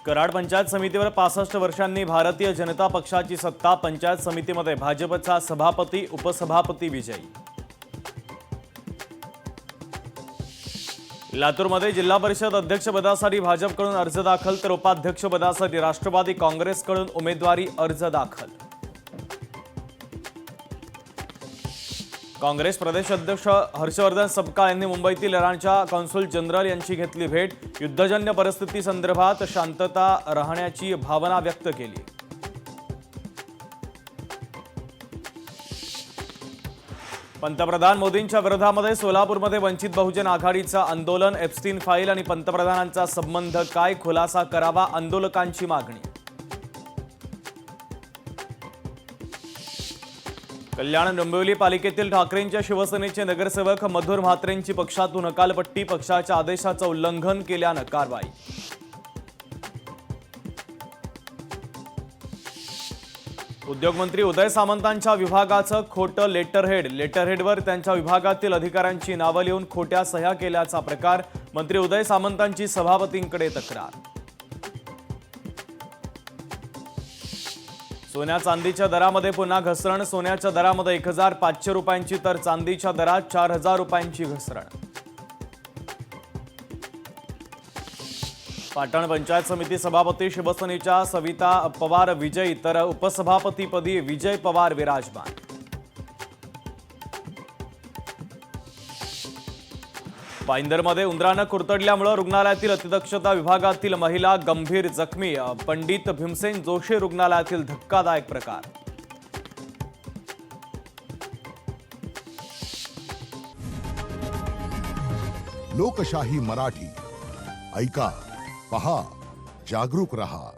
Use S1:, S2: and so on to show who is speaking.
S1: कराड पंचायत समितीवर 65 वर्षांनी भारतीय जनता पक्षाची सत्ता। पंचायत समितीमध्ये भाजपचा सभापती उपसभापती विजयी। लातूरमध्ये जिल्हा परिषद अध्यक्षपदासाठी भाजपकडून अर्ज दाखल तर उपाध्यक्षपदासाठी राष्ट्रवादी काँग्रेसकडून उमेदवारी अर्ज दाखल। काँग्रेस प्रदेश अध्यक्ष हर्षवर्धन सपकाळ यांनी मुंबईतील इराणच्या कॉन्सुल जनरल यांची घेतली भेट। युद्धजन्य परिस्थिती संदर्भात शांतता राहण्याची भावना व्यक्त केली। पंतप्रधान मोदींच्या विरोधामध्ये सोलापूरमध्ये वंचित बहुजन आघाडीचं आंदोलन। एप्स्टीन फाईल आणि पंतप्रधानांचा संबंध काय, खुलासा करावा, आंदोलकांची मागणी। कल्याण डोंबिवली पालिकेतील ठाकरेंच्या शिवसेनेचे नगरसेवक मधुर म्हात्रेंची पक्षातून हकालपट्टी। पक्षाच्या आदेशाचं उल्लंघन केल्यानं कारवाई। उद्योगमंत्री उदय सामंतांच्या विभागाचं खोटं लेटरहेडवर त्यांच्या विभागातील अधिकाऱ्यांची नावं लिहून खोट्या सह्या केल्याचा प्रकार। मंत्री उदय सामंतांची सभापतींकडे तक्रार। सोन्या चांदीच्या दरामध्ये पुन्हा घसरण। सोन्याच्या दरामध्ये 1500 रुपयांची तर चांदीच्या दरात 4000 रुपयांची घसरण। पाटण पंचायत समिती सभापती शिवसेनेच्या सविता पवार विजयी तर उपसभापतीपदी विजय पवार विराजमान। पाईंदरमध्ये उंदरानं कुरतडल्यामुळे रुग्णालयातील अतिदक्षता विभागातील महिला गंभीर जखमी। पंडित भीमसेन जोशी रुग्णालयातील धक्कादायक प्रकार।
S2: लोकशाही मराठी ऐका, पहा, जागरूक रहा।